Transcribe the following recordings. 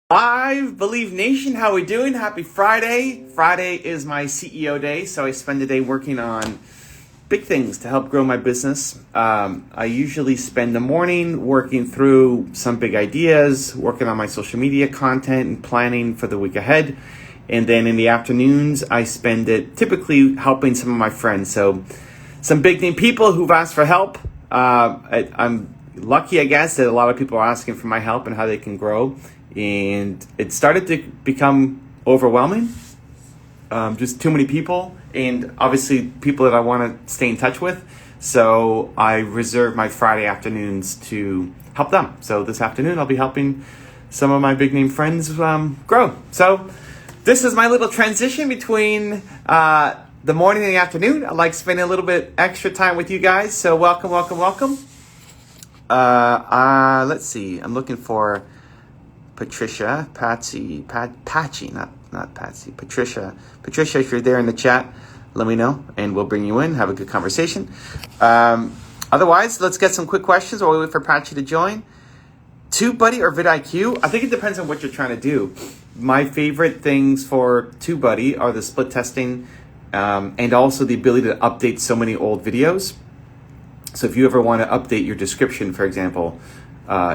Live, Believe Nation, how we doing? Happy Friday. Friday is my CEO day, so I spend the day working on big things to help grow my business. I usually spend the morning working through some big ideas, working on my social media content and planning for the week ahead. And then in the afternoons, I spend it typically helping some of my friends. So some big name people who've asked for help. I'm lucky, I guess, that a lot of people are asking for my help and how they can grow. And it started to become overwhelming. Just too many people, and obviously people that I want to stay in touch with. So I reserve my Friday afternoons to help them. So this afternoon I'll be helping some of my big name friends grow. So this is my little transition between the morning and the afternoon. I like spending a little bit extra time with you guys. So welcome. Let's see. I'm looking for Patricia, Patsy, Patchy, not Patsy, Patricia. Patricia, if you're there in the chat, let me know and we'll bring you in, have a good conversation. Otherwise, let's get some quick questions while we wait for Patchy to join. TubeBuddy or vidIQ? I think it depends on what you're trying to do. My favorite things for TubeBuddy are the split testing and also the ability to update so many old videos. So if you ever want to update your description, for example,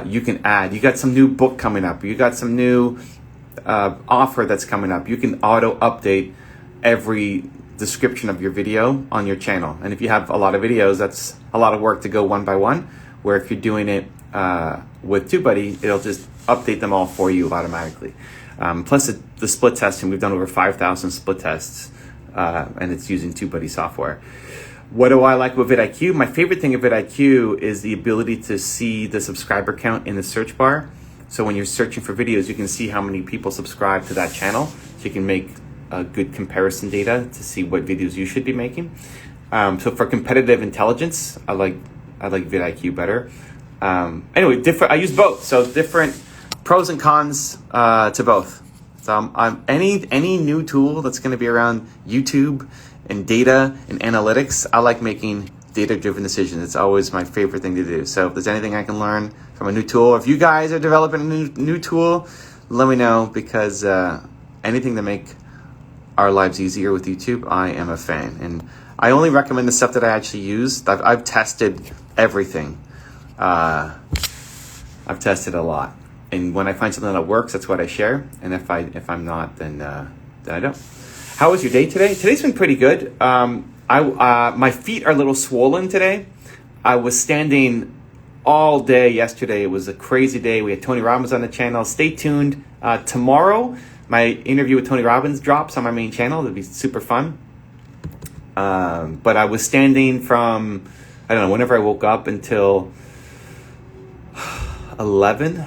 you can add, you got some new book coming up, you got some new offer that's coming up, you can auto update every description of your video on your channel. And if you have a lot of videos, that's a lot of work to go one by one, where if you're doing it with TubeBuddy, it'll just update them all for you automatically. Plus the split testing, we've done over 5,000 split tests and it's using TubeBuddy software. What do I like with vidIQ? My favorite thing of vidIQ is the ability to see the subscriber count in the search bar. So when you're searching for videos, you can see how many people subscribe to that channel. So you can make good comparison data to see what videos you should be making. So for competitive intelligence, I like vidIQ better. Anyway, I use both. So different pros and cons to both. So any new tool that's going to be around YouTube and data and analytics, I like making data-driven decisions. It's always my favorite thing to do. So if there's anything I can learn from a new tool, or if you guys are developing a new tool, let me know, because anything to make our lives easier with YouTube, I am a fan. And I only recommend the stuff that I actually use. I've tested everything. I've tested a lot. And when I find something that works, that's what I share. And if I'm not, then I don't. How was your day today? Today's been pretty good. My feet are a little swollen today. I was standing all day yesterday. It was a crazy day. We had Tony Robbins on the channel. Stay tuned. Tomorrow, my interview with Tony Robbins drops on my main channel. It'll be super fun. But I was standing from, I don't know, whenever I woke up until 11.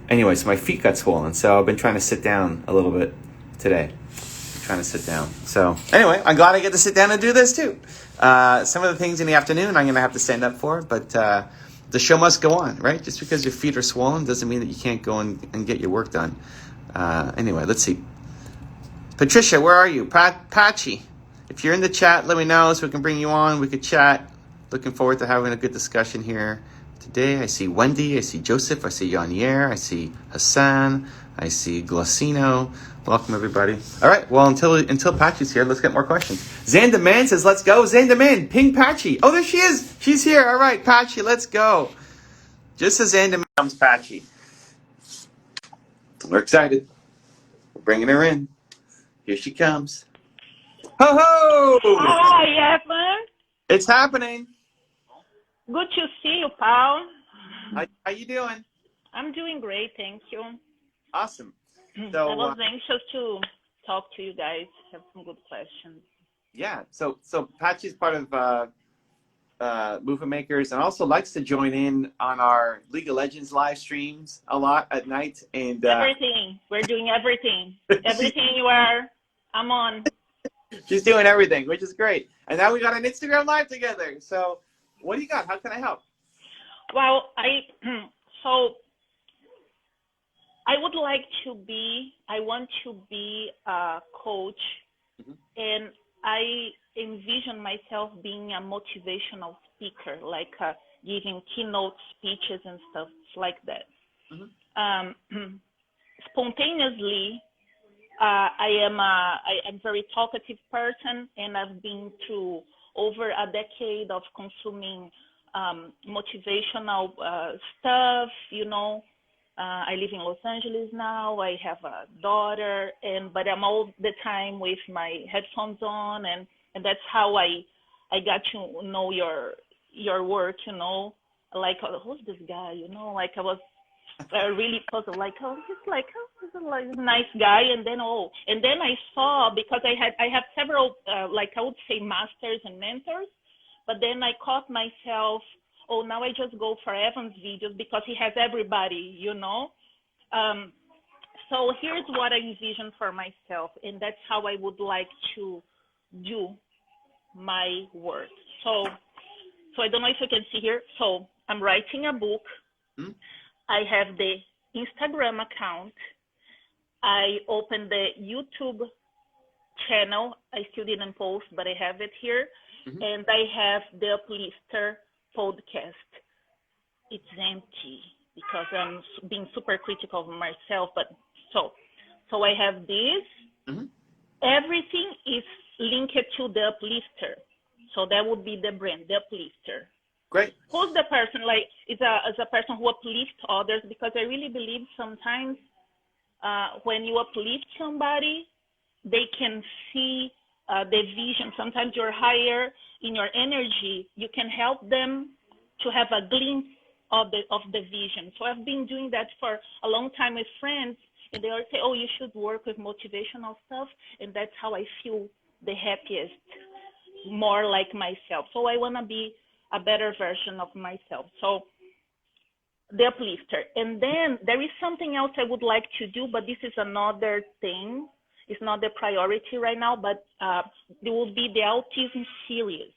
Anyway, so my feet got swollen. So I've been trying to sit down a little bit today. Trying to sit down. So anyway, I'm glad I get to sit down and do this too. Some of the things in the afternoon I'm going to have to stand up for, but the show must go on, right? Just because your feet are swollen doesn't mean that you can't go and get your work done. Anyway, let's see. Patricia, where are you? Patchy, if you're in the chat, let me know so we can bring you on. We could chat. Looking forward to having a good discussion here today. I see Wendy, I see Joseph, I see Yanier, I see Hassan, I see Glossino. Welcome, everybody. All right, well, until Patchy's here, let's get more questions. Xanda Man says, let's go. Xanda Man, ping Patchy. Oh, there she is. She's here. All right, Patchy, let's go. Just as Xanda Man comes Patchy. We're excited. We're bringing her in. Here she comes. Ho-ho! Hi, Evan. It's happening. Good to see you, pal. How you doing? I'm doing great, thank you. Awesome. So, I was anxious to talk to you guys, have some good questions. Yeah, so Patchy's part of Movement Makers and also likes to join in on our League of Legends live streams a lot at night. And everything. We're doing everything. Everything you are, I'm on. She's doing everything, which is great. And now we got an Instagram live together. So what do you got? How can I help? Well, I want to be a coach, and I envision myself being a motivational speaker, like giving keynote speeches and stuff like that. spontaneously, I'm very talkative person, and I've been through over a decade of consuming motivational stuff. I live in Los Angeles now. I have a daughter, but I'm all the time with my headphones on, and that's how I got to know your work. Like, who's this guy? Like I was really puzzled. Like, he's a nice guy, and then I saw, because I have several like I would say masters and mentors, but then I caught myself. Oh, now I just go for Evan's videos because he has everybody. So here's what I envision for myself, and that's how I would like to do my work. So I don't know if you can see here. So I'm writing a book. Hmm? I have the Instagram account. I opened the YouTube channel. I still didn't post, but I have it here. Mm-hmm. And I have the Uplifter podcast. It's empty because I'm being super critical of myself. But so I have this. Mm-hmm. Everything is linked to the Uplifter. So that would be the brand, the Uplifter. Great. Who's the person? Like, is a person who uplifts others, because I really believe sometimes when you uplift somebody, they can see the vision. Sometimes you're higher in your energy. You can help them to have a glimpse of the vision. So I've been doing that for a long time with friends, and they all say, oh, you should work with motivational stuff, and that's how I feel the happiest, more like myself. So I want to be a better version of myself. So the Uplifter. And then there is something else I would like to do, but this is another thing. It's not the priority right now, but there will be the autism series.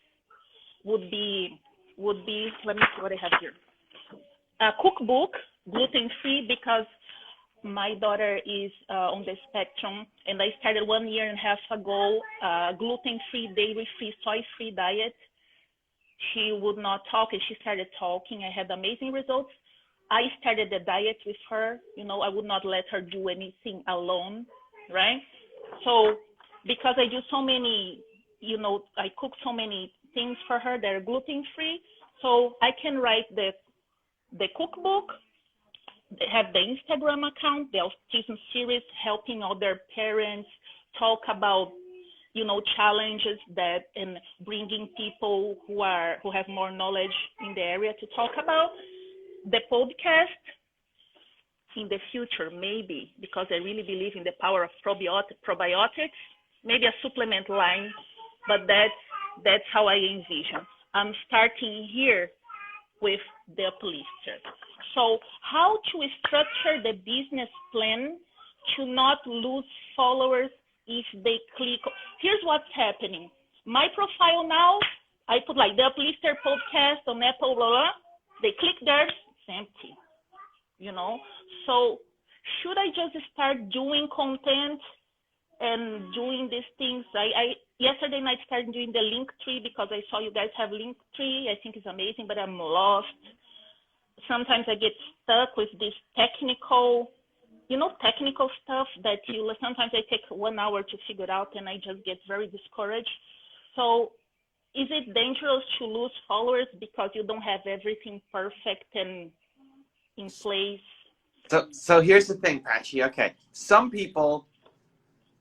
Would be, let me see what I have here. A cookbook, gluten-free, because my daughter is on the spectrum, and I started 1.5 years ago, gluten-free, dairy-free, soy-free diet. She would not talk, and she started talking. I had amazing results. I started the diet with her. I would not let her do anything alone, right? So because I do so many, I cook so many things for her that are gluten-free, so I can write the cookbook, have the Instagram account, the autism series, helping other parents talk about challenges and bringing people who have more knowledge in the area to talk about. The podcast in the future, maybe, because I really believe in the power of probiotics, maybe a supplement line, but that's how I envision. I'm starting here with the Uplifter. So how to structure the business plan to not lose followers if they click. Here's what's happening. My profile now, I put like the Uplifter podcast on Apple, blah, blah. They click there, it's empty, So should I just start doing content and doing these things? I yesterday night started doing the Linktree because I saw you guys have Linktree. I think it's amazing, but I'm lost. Sometimes I get stuck with this technical stuff that sometimes I take 1 hour to figure it out, and I just get very discouraged. So is it dangerous to lose followers because you don't have everything perfect and in place? So here's the thing, Patchy. Okay. Some people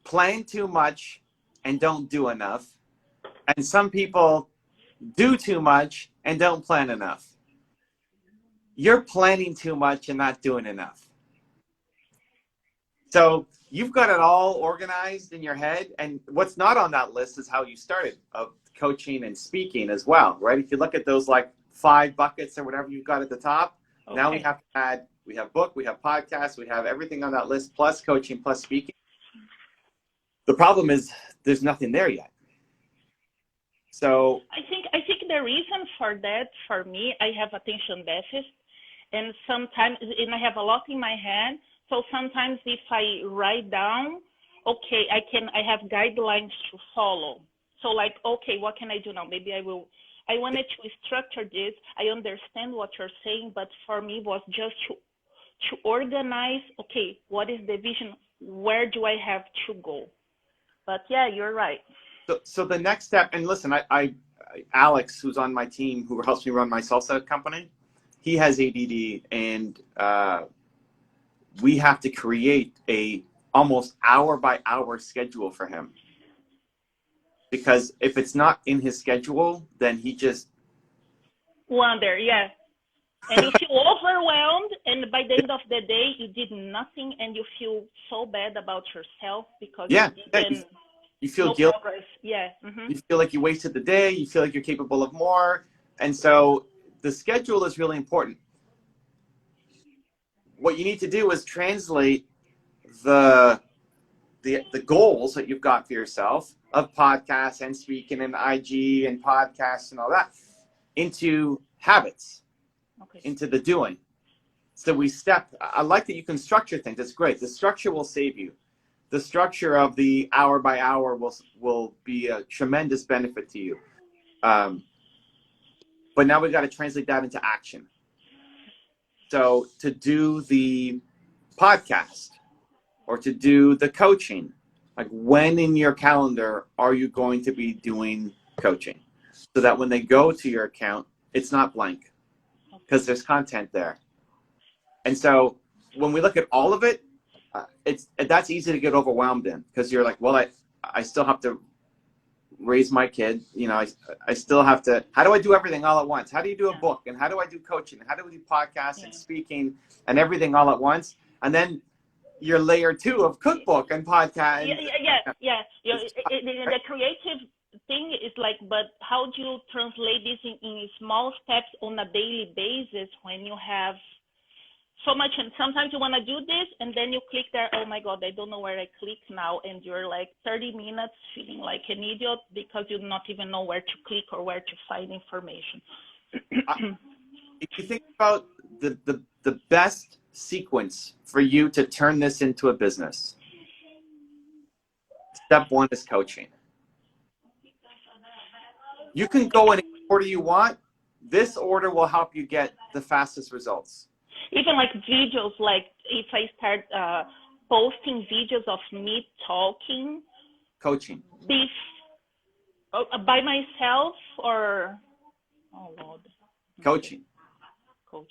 plan too much and don't do enough. And some people do too much and don't plan enough. You're planning too much and not doing enough. So you've got it all organized in your head. And what's not on that list is how you started, of coaching and speaking as well, right? If you look at those like 5 buckets or whatever you've got at the top, okay. Now we have to add, we have book, we have podcasts, we have everything on that list, plus coaching, plus speaking. The problem is there's nothing there yet. So I think the reason for that, for me, I have attention deficit, and sometimes, and I have a lot in my head. So sometimes if I write down, okay, I have guidelines to follow. So like, okay, what can I do now? Maybe I wanted to structure this. I understand what you're saying, but for me it was just to organize, okay, what is the vision? Where do I have to go? But yeah, you're right. So the next step, and listen, Alex, who's on my team, who helps me run my salsa company, he has ADD, and we have to create a almost hour by hour schedule for him. Because if it's not in his schedule, then he just wonder, yeah. And you feel overwhelmed, and by the end of the day, you did nothing, and you feel so bad about yourself because you didn't. You feel no guilty. Progress. Yeah. Mm-hmm. You feel like you wasted the day. You feel like you're capable of more. And so the schedule is really important. What you need to do is translate the goals that you've got for yourself of podcasts and speaking and IG and podcasts and all that into habits, into the doing. So I like that you can structure things. That's great. The structure will save you. The structure of the hour by hour will be a tremendous benefit to you. But now we've got to translate that into action. So to do the podcast or to do the coaching, like when in your calendar are you going to be doing coaching? So that when they go to your account, it's not blank because there's content there. And so when we look at all of it, that's easy to get overwhelmed in because you're like, well, I still have to raise my kid. I still have to, how do I do everything all at once? How do you do a book? And how do I do coaching? How do we do podcasts and speaking and everything all at once? And then your layer 2 of cookbook and podcast. Yeah. The creative thing is like, but how do you translate this in small steps on a daily basis when you have so much? And sometimes you want to do this and then you click there, oh my God, I don't know where I click now. And you're like 30 minutes feeling like an idiot because you not even know where to click or where to find information. If you think about the best sequence for you to turn this into a business, step 1 is coaching. You can go in any order you want. This order will help you get the fastest results. Even like videos, like if I start posting videos of me talking. Coaching. By myself or, oh Lord. Coaching. Okay.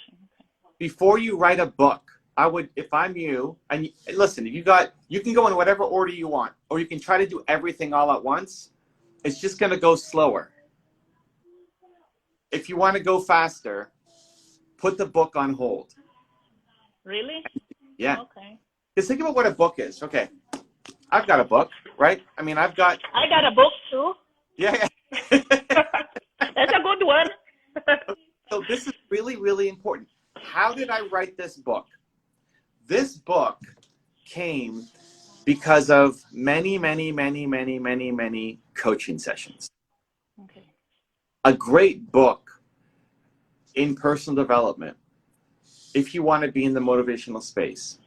Before you write a book, I would, if I'm you, and listen, you can go in whatever order you want, or you can try to do everything all at once. It's just going to go slower. If you want to go faster, put the book on hold. Really? Yeah. Okay. Because think about what a book is. Okay. I've got a book, right? I mean, I got a book too. Yeah. That's a good one. So this is really, really important. How did I write this book? This book came because of many, many, many, many, many, many coaching sessions. Okay. A great book in personal development, if you want to be in the motivational space,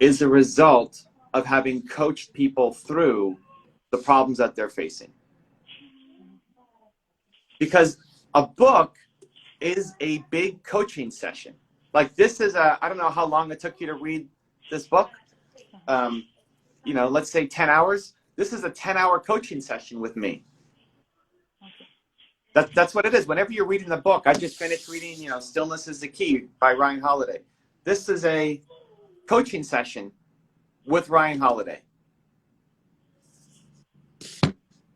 is a result of having coached people through the problems that they're facing. Because a book is a big coaching session. Like this is I don't know how long it took you to read this book. Let's say 10 hours. This is a 10-hour coaching session with me. That's what it is. Whenever you're reading the book, I just finished reading, Stillness is the Key by Ryan Holiday. This is a coaching session with Ryan Holiday.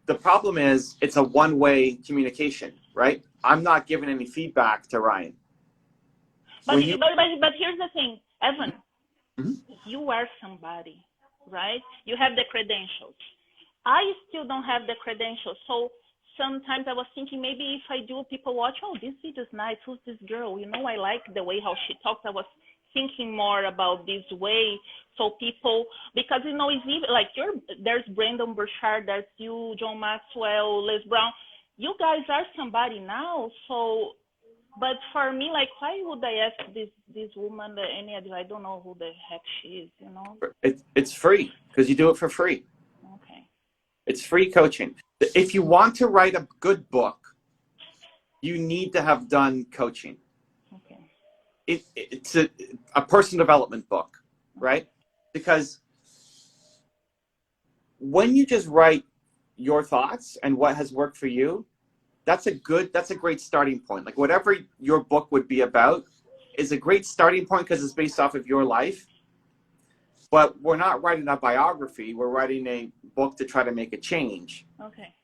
The problem is it's a one-way communication, right? I'm not giving any feedback to Ryan. But here's the thing, Evan, mm-hmm. You are somebody, right? You have the credentials. I still don't have the credentials. So sometimes I was thinking maybe if I do, people watch, oh, this video is nice. Who's this girl? I like the way how she talks. I was thinking more about this way. So people, because, it's even like there's Brandon Burchard, there's you, John Maxwell, Les Brown. You guys are somebody now. So, but for me, like, why would I ask this woman any advice? I don't know who the heck she is, It's free because you do it for free. Okay. It's free coaching. If you want to write a good book, you need to have done coaching. Okay. it's a personal development book, right? Because when you just write your thoughts and what has worked for you, that's a great starting point. Like whatever your book would be about is a great starting point because it's based off of your life. But we're not writing a biography. We're writing a book to try to make a change. Okay.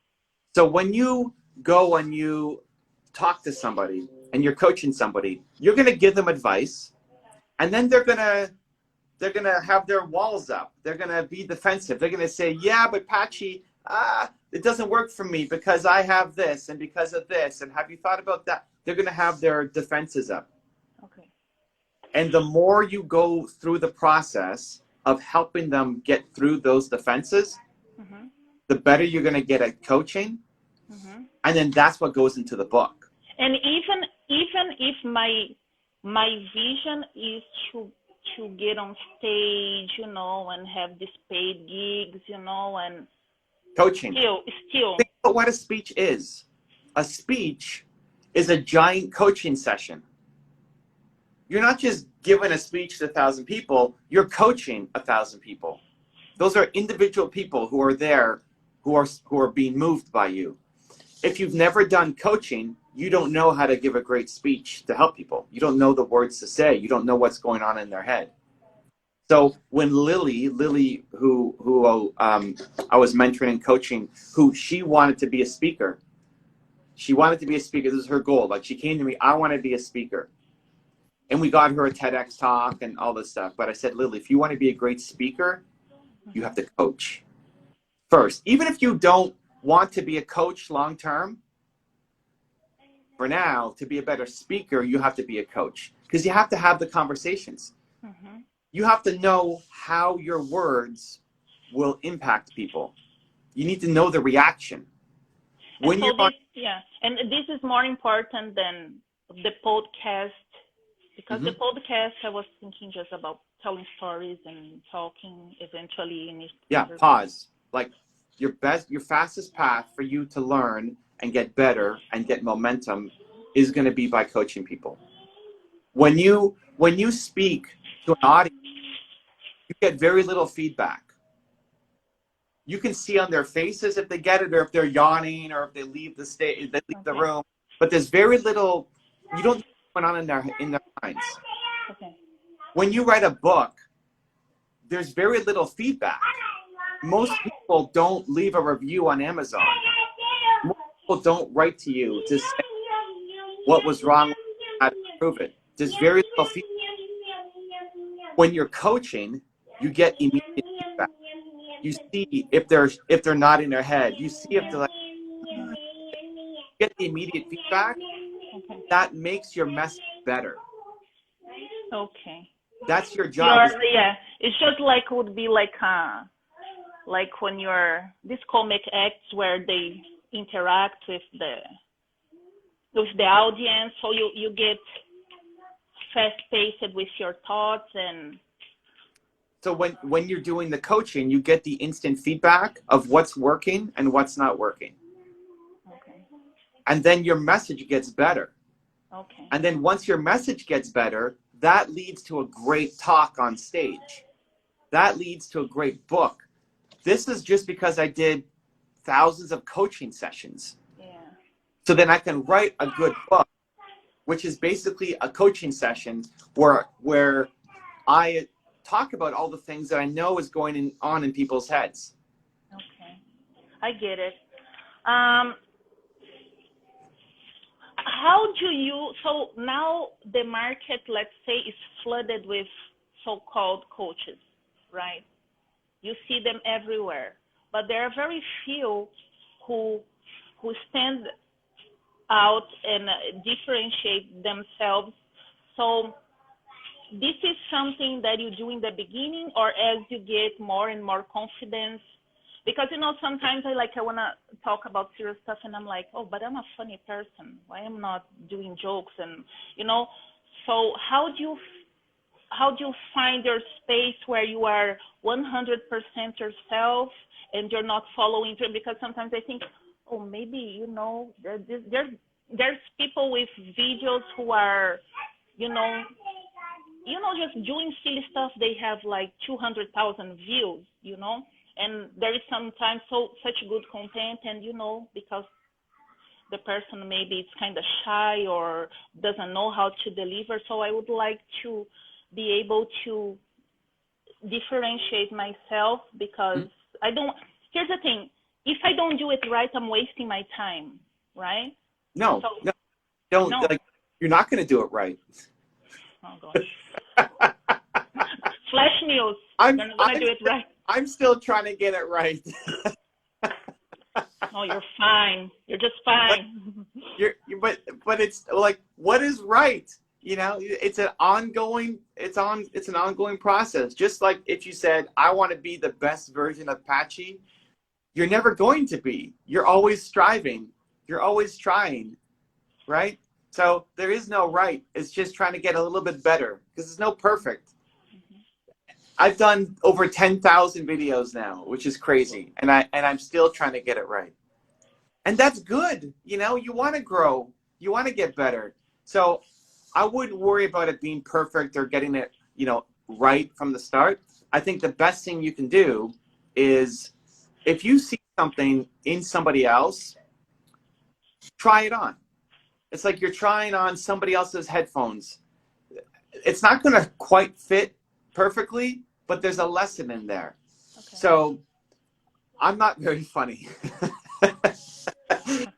So when you go and you talk to somebody and you're coaching somebody, you're going to give them advice, and then they're going to have their walls up. They're going to be defensive. They're going to say, yeah, but Patchy, it doesn't work for me because I have this and because of this. And have you thought about that? They're going to have their defenses up. Okay. And the more you go through the process of helping them get through those defenses, the better you're going to get at coaching. And then that's what goes into the book. And even if my vision is to get on stage, and have these paid gigs, and coaching. Still. Think about what a speech is. A speech is a giant coaching session. You're not just giving a speech to 1,000 people, you're coaching 1,000 people. Those are individual people who are there, who are being moved by you. If you've never done coaching, you don't know how to give a great speech to help people. You don't know the words to say. You don't know what's going on in their head. So when Lily, who I was mentoring and coaching, she wanted to be a speaker. She wanted to be a speaker. This is her goal. Like, she came to me, I want to be a speaker. And we got her a TEDx talk and all this stuff. But I said, Lily, if you want to be a great speaker, you have to coach first. Even if you don't want to be a coach long term, for now, to be a better speaker, you have to be a coach. Because you have to have the conversations. You have to know how your words will impact people. You need to know the reaction. And this is more important than the podcast, because the podcast, I was thinking just about telling stories and talking eventually. Pause. Like, your fastest path for you to learn and get better and get momentum is going to be by coaching people. When you speak to an audience, you get very little feedback. You can see on their faces if they get it, or if they're yawning, or if they leave the stage, they leave the room. But there's very little. You don't know what's going on in their minds. Okay. When you write a book, there's very little feedback. Most people don't leave a review on Amazon. Most people don't write to you to say what was wrong, how to improve it. There's very little feedback. When you're coaching, you get immediate feedback. You see if they're nodding their head. You see if they're like, get the immediate feedback. That makes your message better. Okay. That's your job. It's just like would be like when you're these comic acts where they interact with the audience, so you get fast-paced with your thoughts. And so when you're doing the coaching, you get the instant feedback of what's working and what's not working. Okay. And then your message gets better. Okay. And then once your message gets better, that leads to a great talk on stage. That leads to a great book. This is just because I did thousands of coaching sessions. Yeah. So then I can write a good book, which is basically a coaching session where I talk about all the things that I know is going on in people's heads. Okay. I get it. So now the market, let's say, is flooded with so-called coaches, right? You see them everywhere, but there are very few who stand out and differentiate themselves. So this is something that you do in the beginning, or as you get more and more confidence? Because, sometimes I want to talk about serious stuff, and I'm like, oh, but I'm a funny person. Why am I not doing jokes? And, so how do you find your space where you are 100% yourself and you're not following through? Because sometimes I think, oh, maybe, there's people with videos who are, you know, just doing silly stuff, they have like 200,000 views, you know, and there is sometimes such good content, and you know, because the person maybe is kind of shy or doesn't know how to deliver. So I would like to be able to differentiate myself, because I don't, here's the thing, if I don't do it right, I'm wasting my time, right? No, So, no, don't, no. like, you're not going to do it right. Oh, gosh. Flash news. I'm You're not going to do it right. I'm still trying to get it right. No, you're fine. You're just fine. But it's like, what is right? You know, it's an ongoing process. Just like if you said, I want to be the best version of Patchy, you're never going to be. You're always striving. You're always trying, right? So there is no right. It's just trying to get a little bit better, because there's no perfect. I've done over 10,000 videos now, which is crazy. And I'm still trying to get it right. And that's good. You know, you want to grow. You want to get better. So I wouldn't worry about it being perfect or getting it, you know, right from the start. I think the best thing you can do is, if you see something in somebody else, try it on. It's like you're trying on somebody else's headphones. It's not going to quite fit perfectly, but there's a lesson in there. Okay. So I'm not very funny.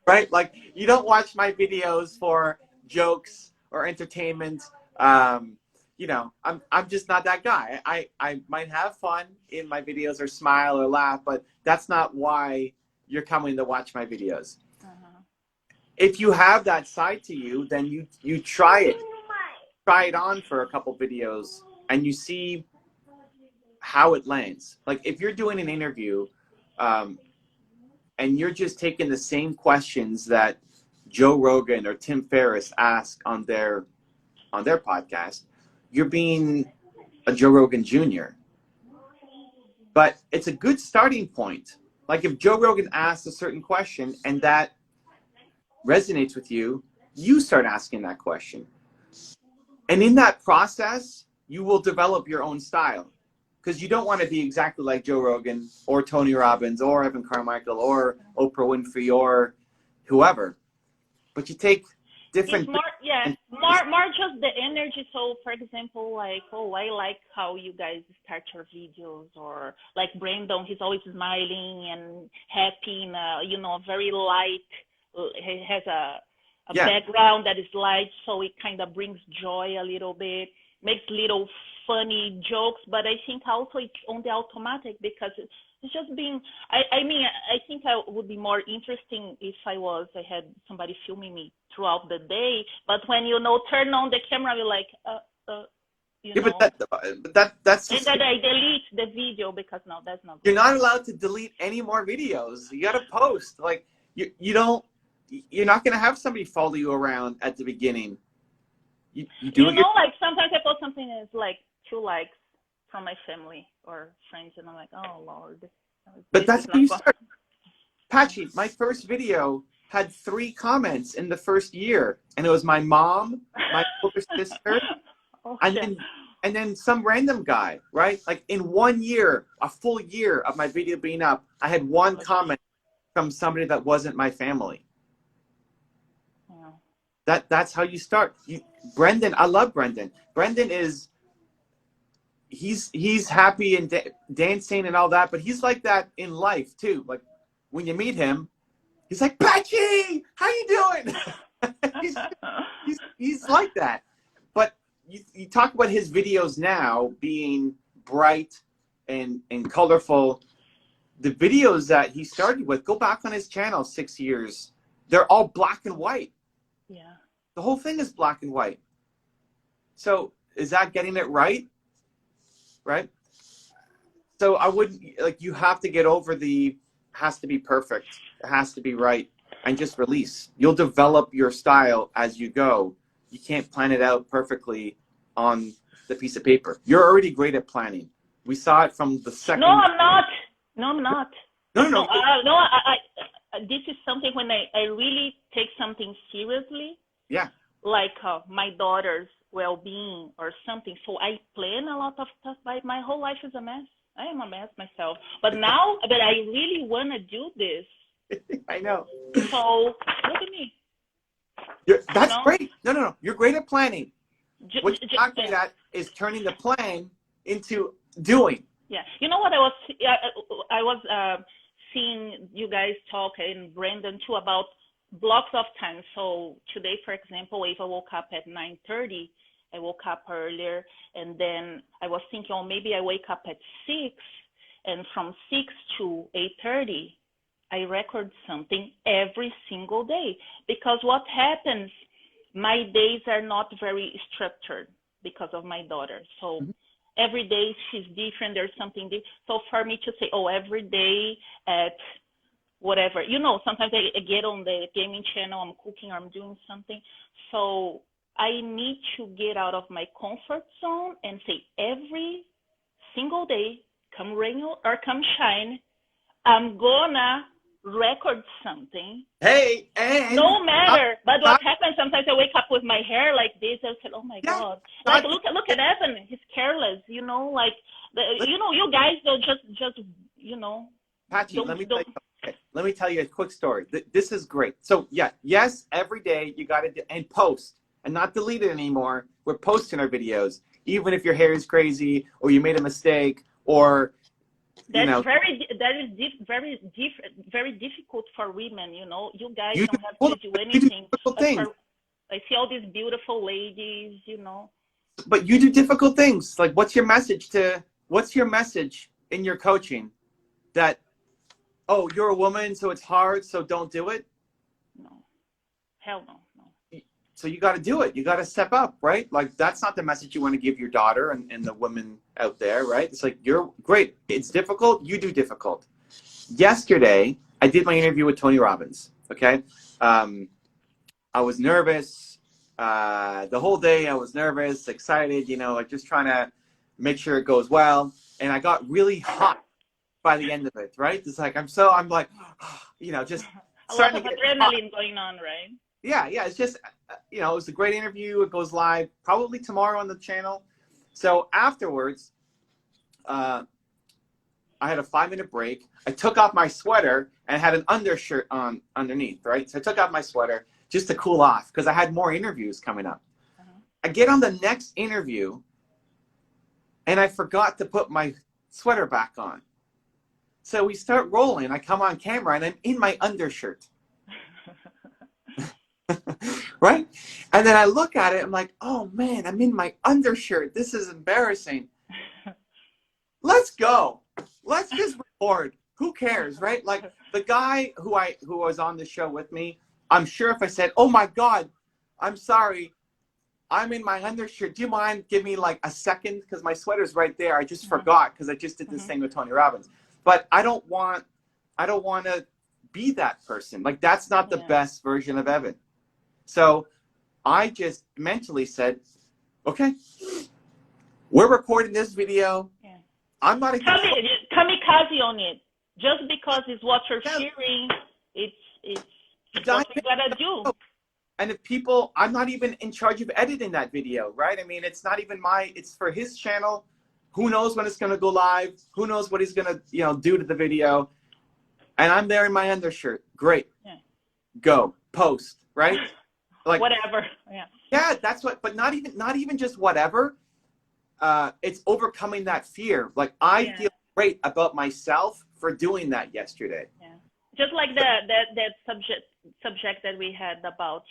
Right? Like, you don't watch my videos for jokes or entertainment. You know, I'm just not that guy. I might have fun in my videos or smile or laugh, but that's not why you're coming to watch my videos. If you have that side to you, then you try it. Try it on for a couple videos and you see how it lands. Like, if you're doing an interview and you're just taking the same questions that Joe Rogan or Tim Ferriss ask on their podcast, you're being a Joe Rogan Jr. But it's a good starting point. Like, if Joe Rogan asks a certain question and that resonates with you, you start asking that question. And in that process, you will develop your own style, because you don't want to be exactly like Joe Rogan or Tony Robbins or Evan Carmichael or Oprah Winfrey or whoever. But you take different... It's more just the energy. So, for example, like, oh, I like how you guys start your videos, or like Brandon, he's always smiling and happy, and you know, very light. He has a background that is light, so it kind of brings joy a little bit, makes little funny jokes, but I think also it's on the automatic, because it's just being, I mean, I think I would be more interesting if I had somebody filming me throughout the day, but when, you know, turn on the camera, you're like, you know. But that's and then I delete the video, because no, that's not good. You're not allowed to delete any more videos. You got to post. Like, you're not going to have somebody follow you around at the beginning. You do know, like, sometimes I post something that's like 2 likes from my family or friends, and I'm like, oh, Lord. But that's how you start. Patchy, my first video had 3 comments in the first year, and it was my mom, my older sister, and then some random guy, right? Like, in 1 year, a full year of my video being up, I had 1 comment from somebody that wasn't my family. That's how you start. Brendan, I love Brendan. Brendan is, he's happy and dancing and all that, but he's like that in life too. Like, when you meet him, he's like, Patchy, how you doing? he's like that. But you talk about his videos now being bright and colorful. The videos that he started with, go back on his channel 6 years, they're all black and white. Yeah. The whole thing is black and white. So is that getting it right? Right? So I wouldn't, like, you have to get over has to be perfect. It has to be right. And just release. You'll develop your style as you go. You can't plan it out perfectly on the piece of paper. You're already great at planning. We saw it from the second. No, I'm not. No. This is something when I really take something seriously. Yeah. Like my daughters, well-being or something. So I plan a lot of stuff, but my whole life is a mess. I am a mess myself. But now that I really want to do this. I know. So look at me. That's great. No. You're great at planning. What you're not great at is turning the plan into doing. Yeah. You know what I was seeing you guys talk, and Brandon too, about blocks of time. So today, for example, if I woke up at 9:30, I woke up earlier, and then I was thinking, oh, maybe I wake up at 6, and from 6 to 8:30, I record something every single day. Because what happens, my days are not very structured because of my daughter. So every day she's different. There's something different. So for me to say, oh, every day at whatever, sometimes I get on the gaming channel, I'm cooking, or I'm doing something. So I need to get out of my comfort zone and say every single day, come rain or come shine, I'm gonna record something. Hey, and no matter. But what happens, sometimes I wake up with my hair like this. I say, oh my God. Like, look at Evan. He's careless, you guys don't just. Patchy, let me tell you a quick story. This is great. So yes, every day you got to do and post and not delete it anymore. We're posting our videos, even if your hair is crazy or you made a mistake or very difficult for women. You guys don't have to do anything. I see all these beautiful ladies. But you do difficult things. Like, what's your message in your coaching? That, oh, you're a woman, so it's hard, so don't do it? No. Hell no. So you got to do it. You got to step up, right? Like, that's not the message you want to give your daughter and the women out there, right? It's like, you're great. It's difficult. You do difficult. Yesterday, I did my interview with Tony Robbins, okay? I was nervous. The whole day I was nervous, excited, like just trying to make sure it goes well. And I got really hot by the end of it, right? It's like, I'm like, just a lot of adrenaline going on, right? Yeah. It's just, it was a great interview. It goes live probably tomorrow on the channel. So afterwards, I had a 5-minute break. I took off my sweater and had an undershirt on underneath, right? So I took off my sweater just to cool off because I had more interviews coming up. I get on the next interview and I forgot to put my sweater back on. So we start rolling. I come on camera and I'm in my undershirt. Right? And then I look at it. I'm like, oh man, I'm in my undershirt. This is embarrassing. Let's go. Let's just record. Who cares, right? Like the guy who was on the show with me, I'm sure if I said, oh my God, I'm sorry, I'm in my undershirt. Do you mind give me like a second? Because my sweater's right there. I just forgot because I just did this thing with Tony Robbins. But I don't want to be that person. Like, that's not the best version of Evan. So I just mentally said, okay, we're recording this video. Yeah. I'm not kamikaze on it. Just because it's what you're hearing, it's what you gotta do. And if people, I'm not even in charge of editing that video, right? I mean, it's not even it's for his channel. Who knows when it's going to go live? Who knows what he's going to, do to the video? And I'm there in my undershirt. Great. Yeah. Go. Post, right? Like whatever. Yeah. Yeah, that's what, but not even just whatever. It's overcoming that fear. Like, I feel great about myself for doing that yesterday. Yeah. Just like that subject that we had about,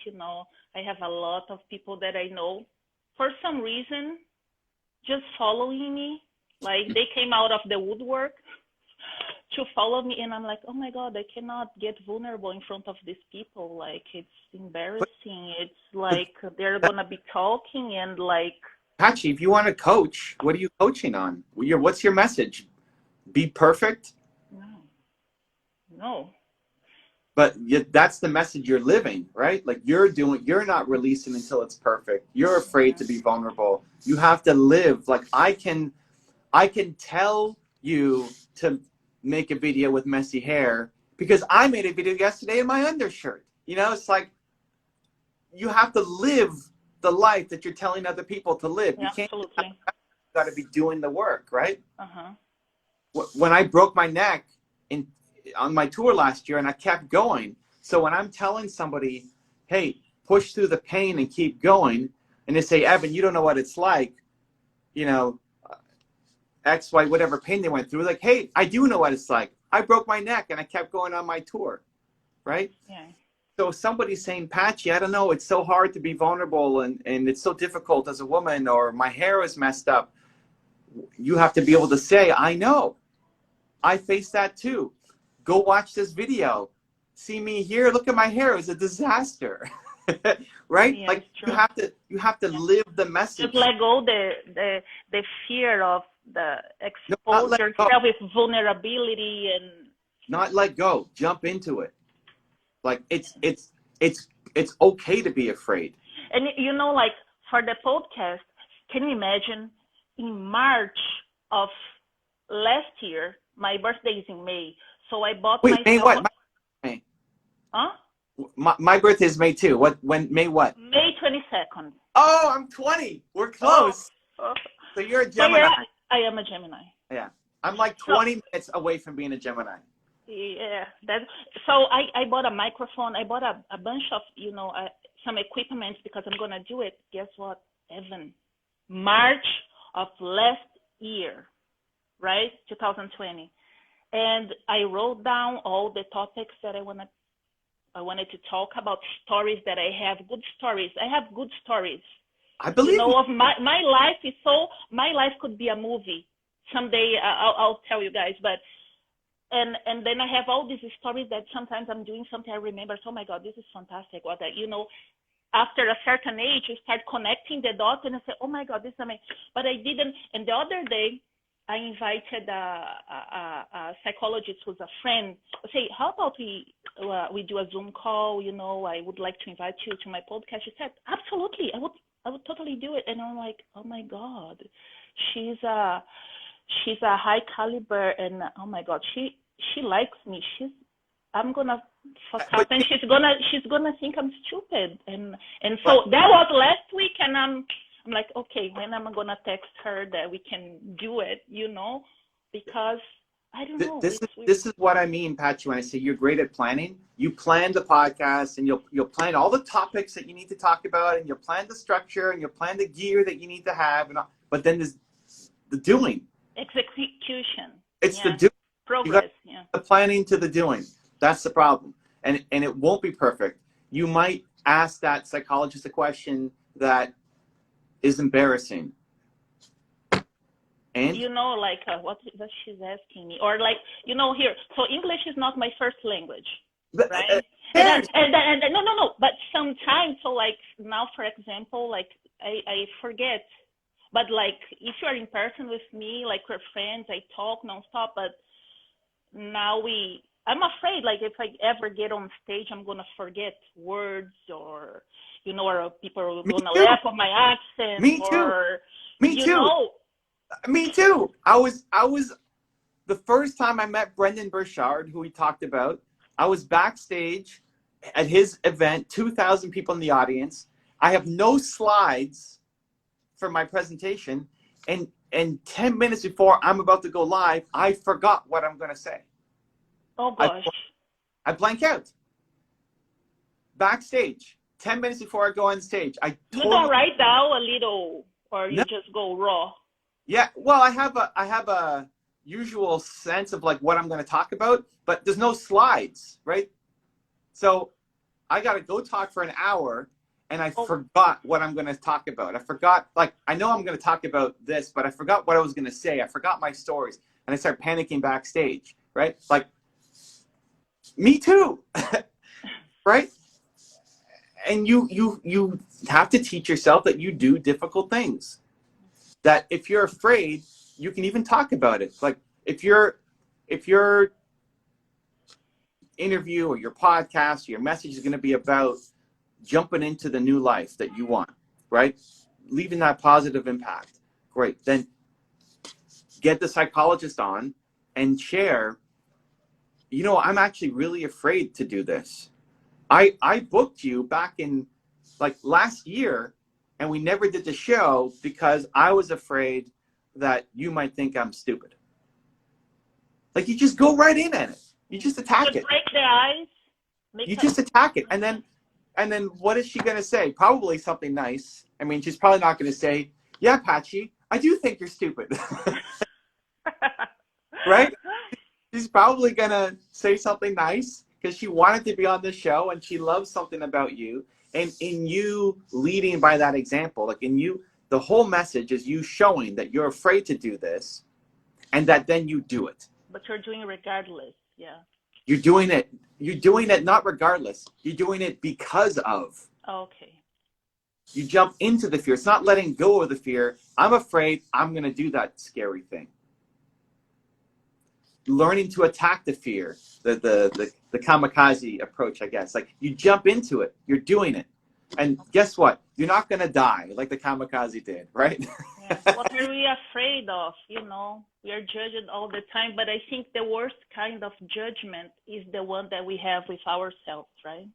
I have a lot of people that I know for some reason just following me. Like, they came out of the woodwork to follow me, and I'm like, oh my God, I cannot get vulnerable in front of these people. Like, it's embarrassing. It's like they're gonna be talking and like. Patchy, if you want to coach, what are you coaching on? What's your message? Be perfect? No. But that's the message you're living, right? Like, you're not releasing until it's perfect. You're afraid to be vulnerable. You have to live. Like, I can tell you to make a video with messy hair because I made a video yesterday in my undershirt. It's like, you have to live the life that you're telling other people to live. Yeah, You can't. absolutely. You got to be doing the work, right? Uh-huh. When I broke my neck on my tour last year, and I kept going. So when I'm telling somebody, hey, push through the pain and keep going, and they say, Evan, you don't know what it's like, you know, X, Y, whatever pain they went through, like, hey, I do know what it's like. I broke my neck and I kept going on my tour, right? Yeah. So if somebody's saying, Patchy, I don't know, it's so hard to be vulnerable and it's so difficult as a woman, or my hair is messed up, you have to be able to say, I know. I face that too. Go watch this video. See me here. Look at my hair. It was a disaster. Right? Yeah, Like it's true. you have to live the message. Just let go the fear of the No, not expose let go. yourself with vulnerability and Not let go. Jump into it. Like it's okay to be afraid. and you know, like for the podcast, can you imagine in March of last year, my birthday is in May, so I bought Wait, May myself what? May. huh? My birthday is May too. May what? May 22nd. Oh, I'm 20. We're close. Oh. So you're a So Gemini. yeah, I am a Gemini. Yeah. I'm like 20 minutes away from being a Gemini. Yeah, so I bought a microphone. I bought a bunch of, some equipment because I'm going to do it. Guess what, Evan? March of last year, right? 2020. And I wrote down all the topics that I wanted to talk about, stories that I have, good stories. I have good stories. I believe of my life is my life could be a movie. Someday I'll tell you guys, but and then I have all these stories that sometimes I'm doing something I remember, oh my God, this is fantastic. After a certain age, you start connecting the dots and I say, oh my God, this is amazing. But I didn't. And the other day, I invited a psychologist who's a friend. I say, how about we do a Zoom call? I would like to invite you to my podcast. She said, absolutely, I would totally do it. And I'm like, oh my God, she's a high caliber, and oh my God, she likes me. I'm gonna fuck up, and she's gonna think I'm stupid, and so that was last week, and I'm like, okay, when am I gonna text her that we can do it? Because I don't know. This is what I mean, Patchy, when I say you're great at planning. You plan the podcast, and you'll plan all the topics that you need to talk about, and you'll plan the structure, and you'll plan the gear that you need to have, but then there's the doing. Execution. It's the doing. Progress. Yeah. The planning to the doing. That's the problem. And it won't be perfect. You might ask that psychologist a question that is embarrassing. And what she's asking me, or here. So English is not my first language, right? And no. But sometimes, so now, for example, I forget. But if you're in person with me, we're friends, I talk nonstop. But now I'm afraid, if I ever get on stage, I'm gonna forget words, or or people are gonna laugh at my accent. Me too. Me too. Me too. I was the first time I met Brendan Burchard, who we talked about. I was backstage at his event, 2,000 people in the audience. I have no slides for my presentation, and 10 minutes before I'm about to go live, I forgot what I'm going to say. Oh gosh. I blank out. Backstage, 10 minutes before I go on stage, You don't write down a little, or you just go raw? Yeah, well, I have a usual sense of what I'm going to talk about, but there's no slides, right? So I got to go talk for an hour, and I forgot what I'm going to talk about. I forgot, I know I'm going to talk about this, but I forgot what I was going to say. I forgot my stories, and I start panicking backstage, right? Me too, right? And you have to teach yourself that you do difficult things. That if you're afraid, you can even talk about it. If your interview or your podcast or your message is going to be about jumping into the new life that you want, right? Leaving that positive impact. Great. Then get the psychologist on and share, I'm actually really afraid to do this. I booked you back in last year and we never did the show because I was afraid that you might think I'm stupid. Like, you just go right in at it. You just attack it. Break the ice. You just attack it. And then what is she going to say? Probably something nice. I mean, she's probably not going to say, yeah, Patchy, I do think you're stupid. Right? She's probably going to say something nice because she wanted to be on the show and she loves something about you. And in you leading by that example, like in you, the whole message is you showing that you're afraid to do this and that then you do it. But you're doing it regardless. Yeah. You're doing it not regardless. You're doing it because of. Okay. You jump into the fear. It's not letting go of the fear. I'm afraid I'm going to do that scary thing. Learning to attack the fear, the kamikaze approach, I guess. Like, you jump into it. You're doing it. And guess what? You're not going to die like the kamikaze did, right? Yeah. What are we afraid of? You know, we are judged all the time, but I think the worst kind of judgment is the one that we have with ourselves, right?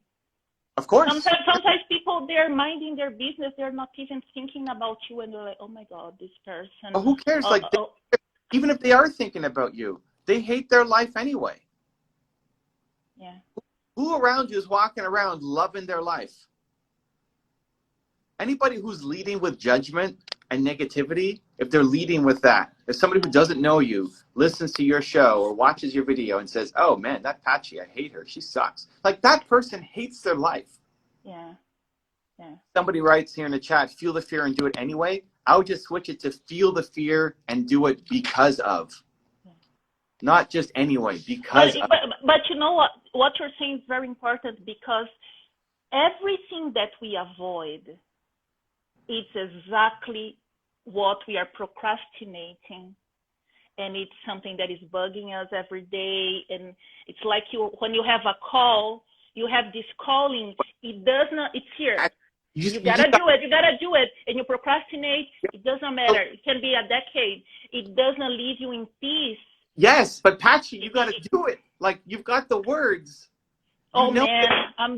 Of course. Sometimes people, they're minding their business. They're not even thinking about you, and they're like, oh my God, this person. Well, who cares? Even if they are thinking about you, they hate their life anyway. Yeah. Who around you is walking around loving their life? Anybody who's leading with judgment and negativity, if they're leading with that, if somebody who doesn't know you listens to your show or watches your video and says, oh man, that Patchy, I hate her, she sucks. Like, that person hates their life. Yeah. Yeah. Somebody writes here in the chat, feel the fear and do it anyway. I would just switch it to feel the fear and do it because of. Yeah. Not just anyway, because of. But you know what you're saying is very important, because everything that we avoid, it's exactly what we are procrastinating, and it's something that is bugging us every day. And it's like when you have a call, you have this calling. It does not. It's here. You gotta do it. You gotta do it, and you procrastinate. It doesn't matter. It can be a decade. It doesn't leave you in peace. Yes, but Patchy, you gotta do it. Like, you've got the words. I'm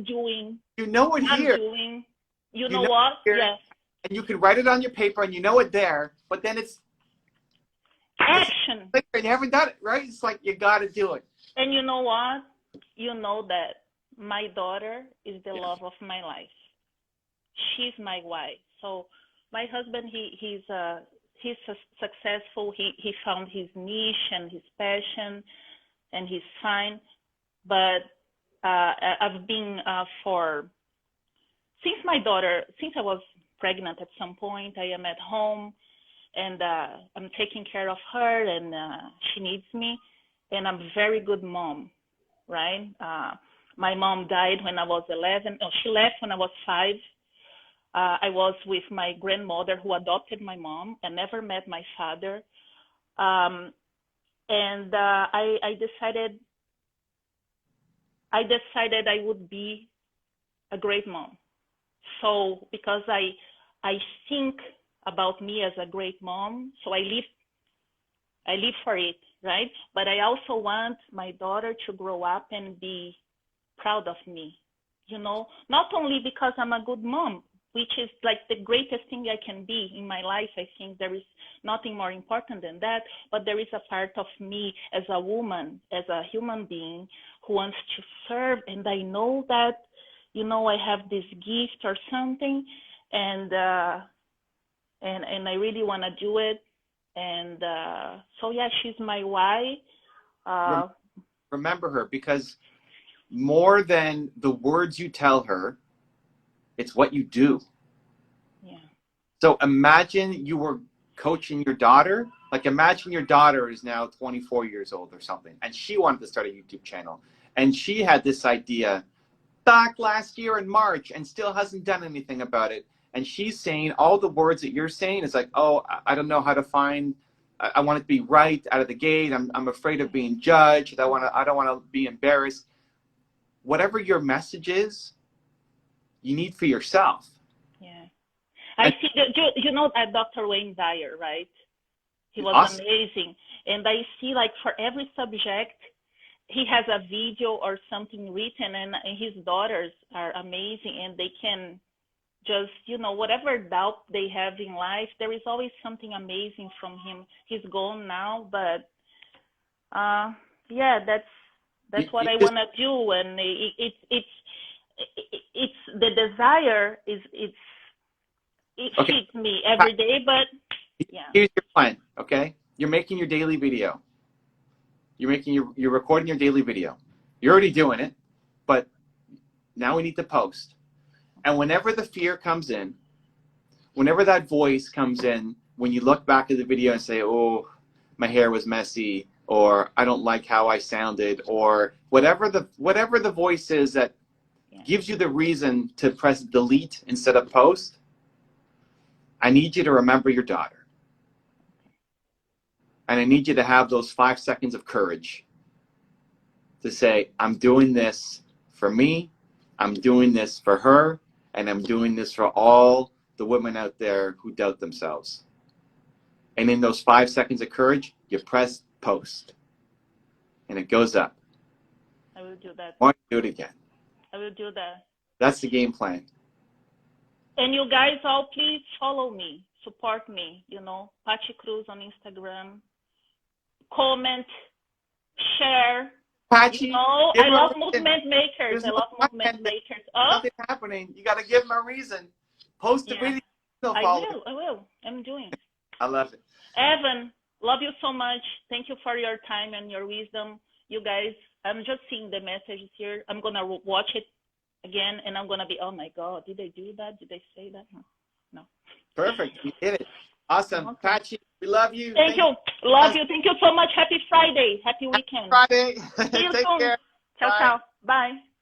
doing. You know it here. I'm doing. You know what? Yes. And you can write it on your paper and you know it there, but then it's action. And you haven't done it, right? It's like, you got to do it. And you know what? You know that my daughter is the love of my life. She's my wife. So my husband, he's successful. He found his niche and his passion, and he's fine. But I've been since I was pregnant at some point, I am at home, and I'm taking care of her, and she needs me, and I'm a very good mom, right? My mom died when I was 11. Oh, she left when I was 5. I was with my grandmother who adopted my mom and never met my father. I decided I would be a great mom. So because I think about me as a great mom, so I live for it, right? But I also want my daughter to grow up and be proud of me, you know, not only because I'm a good mom, which is like the greatest thing I can be in my life. I think there is nothing more important than that, but there is a part of me as a woman, as a human being who wants to serve. And I know that, you know, I have this gift or something, and I really want to do it. And so, yeah, she's my why. Remember her, because more than the words you tell her, it's what you do. Yeah. So imagine you were coaching your daughter. Like, imagine your daughter is now 24 years old or something, and she wanted to start a YouTube channel. And she had this idea back last year in March and still hasn't done anything about it. And she's saying all the words that you're saying is like, oh, I don't know how to find, I want it to be right out of the gate. I'm afraid of being judged. I don't want to be embarrassed. Whatever your message is, you need for yourself. Yeah. I see, you know Dr. Wayne Dyer, right? He was awesome. Amazing. And I see, like, for every subject, he has a video or something written, and his daughters are amazing, and they can just, you know, whatever doubt they have in life, there is always something amazing from him. He's gone now, but yeah, that's what I want to do. And it's the desire is it Okay. feeds me every day, but yeah. Here's your plan, okay? You're making your daily video. You're recording your daily video. You're already doing it, but now we need to post. And whenever the fear comes in, whenever that voice comes in, when you look back at the video and say, oh, my hair was messy, or I don't like how I sounded, or whatever the voice is that gives you the reason to press delete instead of post, I need you to remember your daughter. And I need you to have those 5 seconds of courage to say, I'm doing this for me, I'm doing this for her, and I'm doing this for all the women out there who doubt themselves. And in those 5 seconds of courage, you press post. And it goes up. I will do that. Why don't you do it again? I will do that. That's the game plan. And you guys all please follow me, support me, you know, Pachi Cruz on Instagram. Comment, share. Pachi, you know, I love movement makers. I love movement makers. Oh, nothing happening. You got to give them a reason. Post a video. I will. I'm doing it. I love it. Evan, love you so much. Thank you for your time and your wisdom. You guys, I'm just seeing the messages here. I'm going to watch it again, and I'm going to be, oh, my God, did they do that? Did they say that? No. Perfect. You did it. Awesome. Okay. Pachi, we love you. Thank you. Love you. Thank you so much. Happy Friday. Happy weekend. Happy Friday. See you Take soon. care. Ciao, Bye. ciao. Bye.